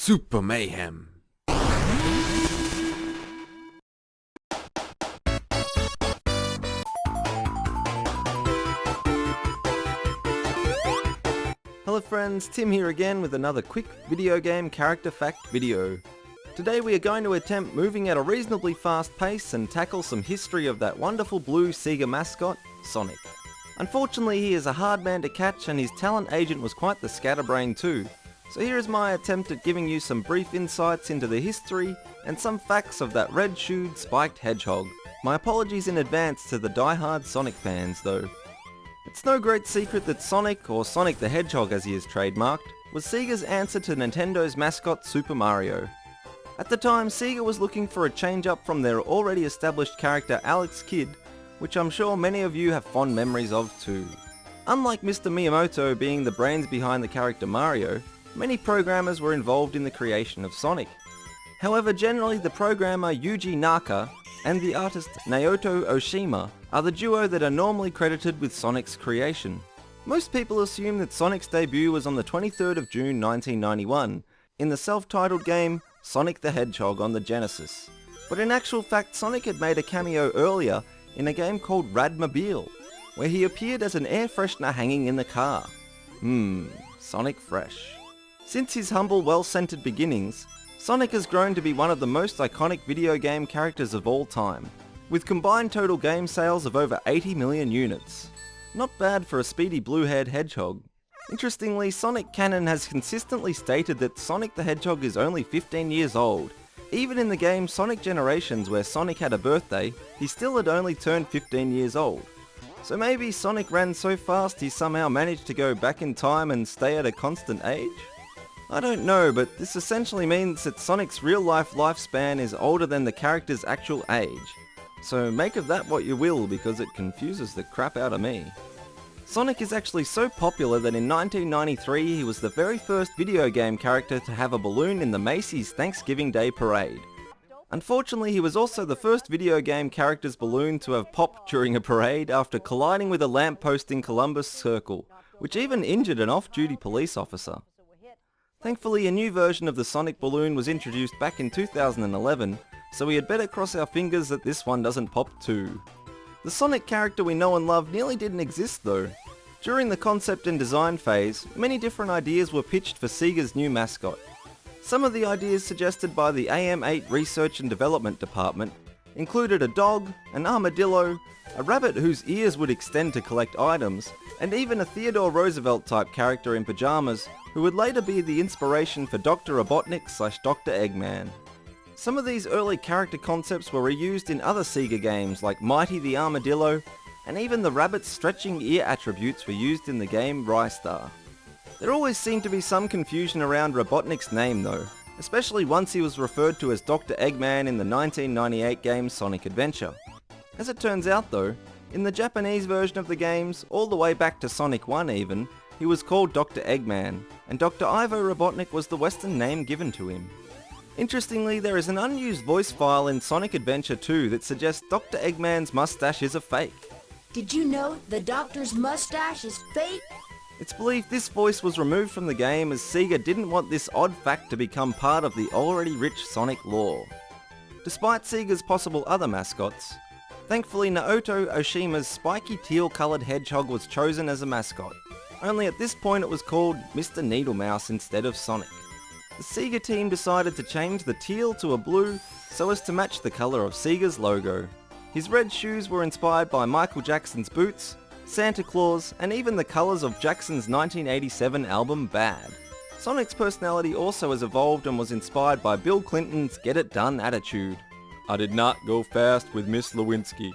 Super Mayhem. Hello friends, Tim here again with another quick video game character fact video. Today we are going to attempt moving at a reasonably fast pace and tackle some history of that wonderful blue Sega mascot, Sonic. Unfortunately he is a hard man to catch and his talent agent was quite the scatterbrain too. So here is my attempt at giving you some brief insights into the history and some facts of that red-shoed spiked hedgehog. My apologies in advance to the die-hard Sonic fans though. It's no great secret that Sonic, or Sonic the Hedgehog as he is trademarked, was Sega's answer to Nintendo's mascot Super Mario. At the time, Sega was looking for a change-up from their already established character Alex Kidd, which I'm sure many of you have fond memories of too. Unlike Mr. Miyamoto being the brains behind the character Mario, many programmers were involved in the creation of Sonic. However, generally the programmer Yuji Naka and the artist Naoto Oshima are the duo that are normally credited with Sonic's creation. Most people assume that Sonic's debut was on the 23rd of June 1991 in the self-titled game Sonic the Hedgehog on the Genesis. But in actual fact, Sonic had made a cameo earlier in a game called Radmobile, where he appeared as an air freshener hanging in the car. Sonic Fresh. Since his humble, well-centered beginnings, Sonic has grown to be one of the most iconic video game characters of all time, with combined total game sales of over 80 million units. Not bad for a speedy blue-haired hedgehog. Interestingly, Sonic Canon has consistently stated that Sonic the Hedgehog is only 15 years old. Even in the game Sonic Generations, where Sonic had a birthday, he still had only turned 15 years old. So maybe Sonic ran so fast he somehow managed to go back in time and stay at a constant age? I don't know, but this essentially means that Sonic's real-life lifespan is older than the character's actual age. So make of that what you will, because it confuses the crap out of me. Sonic is actually so popular that in 1993 he was the very first video game character to have a balloon in the Macy's Thanksgiving Day Parade. Unfortunately, he was also the first video game character's balloon to have popped during a parade after colliding with a lamppost in Columbus Circle, which even injured an off-duty police officer. Thankfully, a new version of the Sonic balloon was introduced back in 2011, so we had better cross our fingers that this one doesn't pop too. The Sonic character we know and love nearly didn't exist though. During the concept and design phase, many different ideas were pitched for Sega's new mascot. Some of the ideas suggested by the AM8 Research and Development Department included a dog, an armadillo, a rabbit whose ears would extend to collect items, and even a Theodore Roosevelt type character in pajamas who would later be the inspiration for Dr. Robotnik/Dr. Eggman. Some of these early character concepts were reused in other Sega games like Mighty the Armadillo, and even the rabbit's stretching ear attributes were used in the game Rystar. There always seemed to be some confusion around Robotnik's name though, especially once he was referred to as Dr. Eggman in the 1998 game Sonic Adventure. As it turns out though, in the Japanese version of the games, all the way back to Sonic 1 even, he was called Dr. Eggman, and Dr. Ivo Robotnik was the Western name given to him. Interestingly, there is an unused voice file in Sonic Adventure 2 that suggests Dr. Eggman's mustache is a fake. Did you know the doctor's mustache is fake? It's believed this voice was removed from the game as Sega didn't want this odd fact to become part of the already rich Sonic lore. Despite Sega's possible other mascots, thankfully Naoto Oshima's spiky teal-coloured hedgehog was chosen as a mascot. Only at this point it was called Mr. Needlemouse instead of Sonic. The Sega team decided to change the teal to a blue so as to match the colour of Sega's logo. His red shoes were inspired by Michael Jackson's boots, Santa Claus, and even the colours of Jackson's 1987 album Bad. Sonic's personality also has evolved and was inspired by Bill Clinton's Get It Done attitude. I did not go fast with Miss Lewinsky.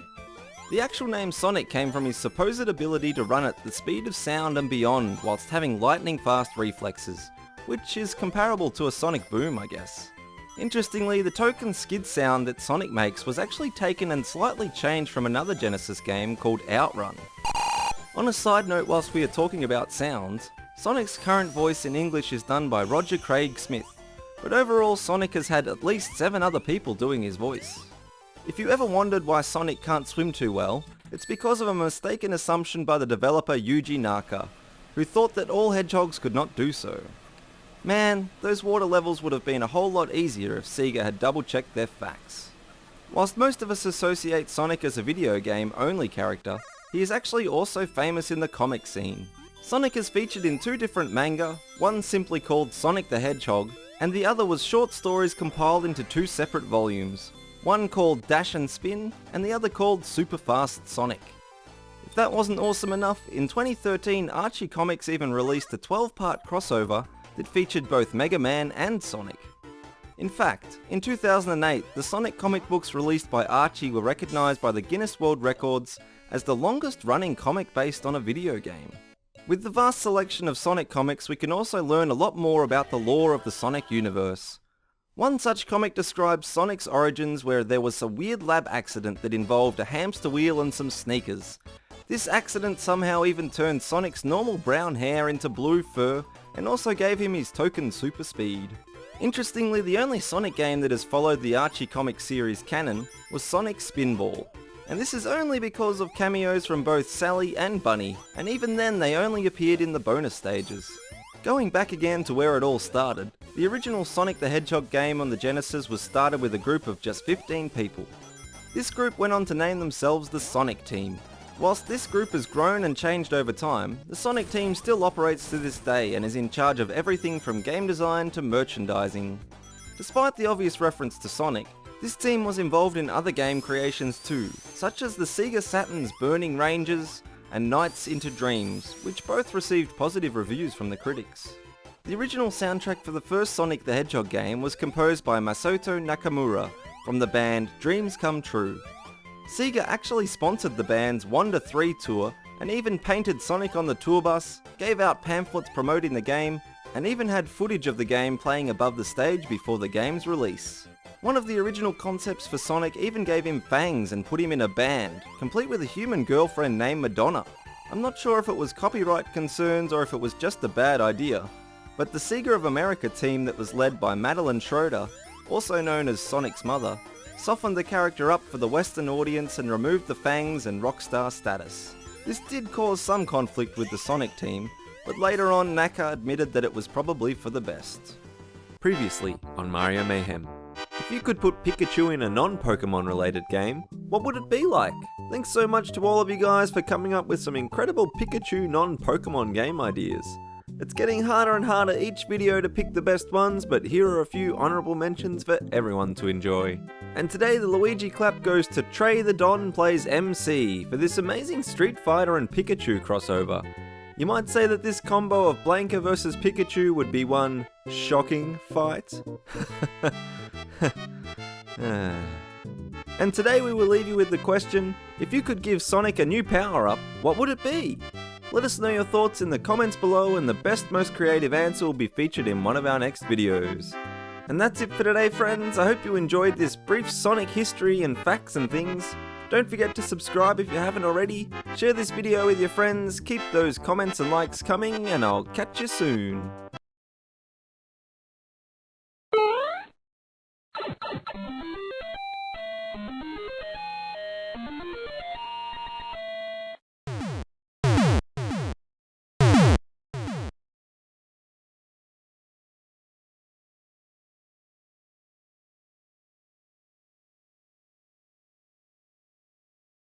The actual name Sonic came from his supposed ability to run at the speed of sound and beyond whilst having lightning-fast reflexes, which is comparable to a sonic boom, I guess. Interestingly, the token skid sound that Sonic makes was actually taken and slightly changed from another Genesis game called Outrun. On a side note, whilst we are talking about sounds, Sonic's current voice in English is done by Roger Craig Smith, but overall Sonic has had at least 7 other people doing his voice. If you ever wondered why Sonic can't swim too well, it's because of a mistaken assumption by the developer Yuji Naka, who thought that all hedgehogs could not do so. Man, those water levels would have been a whole lot easier if Sega had double-checked their facts. Whilst most of us associate Sonic as a video game only character, he is actually also famous in the comic scene. Sonic is featured in 2 different manga, one simply called Sonic the Hedgehog, and the other was short stories compiled into 2 separate volumes, one called Dash and Spin, and the other called Super Fast Sonic. If that wasn't awesome enough, in 2013 Archie Comics even released a 12-part crossover that featured both Mega Man and Sonic. In fact, in 2008, the Sonic comic books released by Archie were recognised by the Guinness World Records as the longest running comic based on a video game. With the vast selection of Sonic comics, we can also learn a lot more about the lore of the Sonic universe. One such comic describes Sonic's origins where there was a weird lab accident that involved a hamster wheel and some sneakers. This accident somehow even turned Sonic's normal brown hair into blue fur and also gave him his token super speed. Interestingly, the only Sonic game that has followed the Archie comic series canon was Sonic Spinball, and this is only because of cameos from both Sally and Bunny, and even then they only appeared in the bonus stages. Going back again to where it all started, the original Sonic the Hedgehog game on the Genesis was started with a group of just 15 people. This group went on to name themselves the Sonic Team. Whilst this group has grown and changed over time, the Sonic Team still operates to this day and is in charge of everything from game design to merchandising. Despite the obvious reference to Sonic, this team was involved in other game creations too, such as the Sega Saturn's Burning Rangers and Nights into Dreams, which both received positive reviews from the critics. The original soundtrack for the first Sonic the Hedgehog game was composed by Masato Nakamura from the band Dreams Come True. Sega actually sponsored the band's Wonder 3 tour and even painted Sonic on the tour bus, gave out pamphlets promoting the game, and even had footage of the game playing above the stage before the game's release. One of the original concepts for Sonic even gave him fangs and put him in a band, complete with a human girlfriend named Madonna. I'm not sure if it was copyright concerns or if it was just a bad idea, but the Sega of America team that was led by Madeline Schroeder, also known as Sonic's mother, softened the character up for the Western audience and removed the fangs and rockstar status. This did cause some conflict with the Sonic team, but later on Naka admitted that it was probably for the best. Previously on Mario Mayhem. If you could put Pikachu in a non-Pokemon related game, what would it be like? Thanks so much to all of you guys for coming up with some incredible Pikachu non-Pokemon game ideas. It's getting harder and harder each video to pick the best ones, but here are a few honourable mentions for everyone to enjoy. And today the Luigi clap goes to Trey the Don Plays MC for this amazing Street Fighter and Pikachu crossover. You might say that this combo of Blanka vs Pikachu would be one shocking fight. And today we will leave you with the question, if you could give Sonic a new power-up, what would it be? Let us know your thoughts in the comments below, and the best, most creative answer will be featured in one of our next videos. And that's it for today, friends. I hope you enjoyed this brief Sonic history and facts and things. Don't forget to subscribe if you haven't already, share this video with your friends, keep those comments and likes coming, and I'll catch you soon.